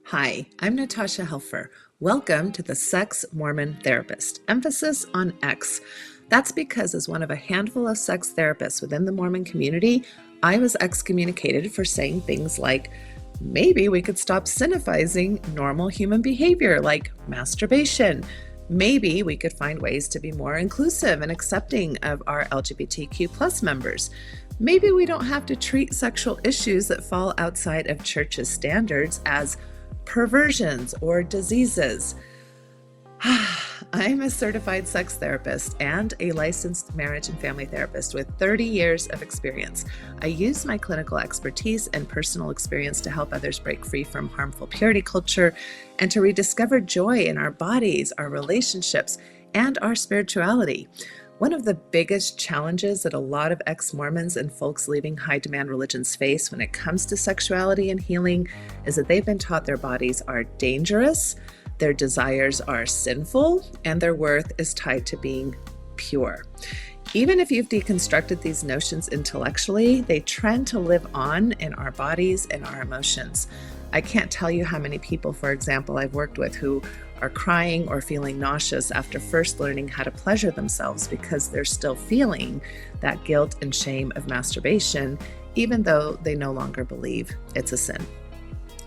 Hi, I'm Natasha Helfer. Welcome to the Sex-Mormon Therapist, emphasis on X. That's because as one of a handful of sex therapists within the Mormon community, I was excommunicated for saying things like, maybe we could stop civilizing normal human behavior like masturbation. Maybe we could find ways to be more inclusive and accepting of our LGBTQ plus members. Maybe we don't have to treat sexual issues that fall outside of church's standards as perversions or diseases. I'm a certified sex therapist and a licensed marriage and family therapist with 30 years of experience. I use my clinical expertise and personal experience to help others break free from harmful purity culture and to rediscover joy in our bodies, our relationships, and our spirituality. One of the biggest challenges that a lot of ex-Mormons and folks leaving high-demand religions face when it comes to sexuality and healing is that they've been taught their bodies are dangerous, their desires are sinful, and their worth is tied to being pure. Even if you've deconstructed these notions intellectually, they trend to live on in our bodies and our emotions. I can't tell you how many people, for example, I've worked with who are crying or feeling nauseous after first learning how to pleasure themselves because they're still feeling that guilt and shame of masturbation, even though they no longer believe it's a sin.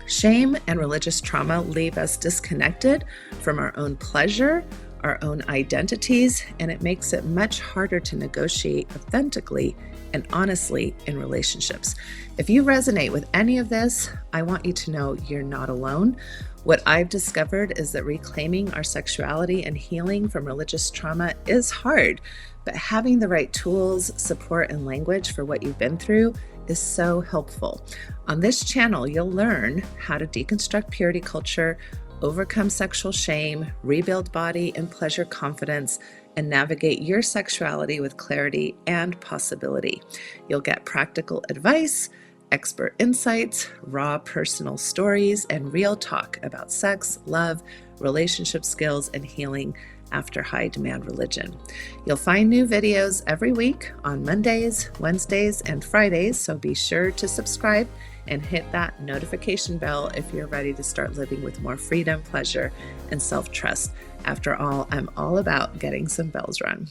Shame and religious trauma leave us disconnected from our own pleasure, our own identities, and it makes it much harder to negotiate authentically and honestly in relationships. If you resonate with any of this, I want you to know you're not alone. What I've discovered is that reclaiming our sexuality and healing from religious trauma is hard, but having the right tools, support, and language for what you've been through is so helpful. On this channel, you'll learn how to deconstruct purity culture, overcome sexual shame, rebuild body and pleasure confidence, and navigate your sexuality with clarity and possibility. You'll get practical advice, expert insights, raw personal stories, and real talk about sex, love, relationship skills, and healing after high-demand religion. You'll find new videos every week on Mondays, Wednesdays, and Fridays, so be sure to subscribe and hit that notification bell if you're ready to start living with more freedom, pleasure, and self-trust. After all, I'm all about getting some bells rung.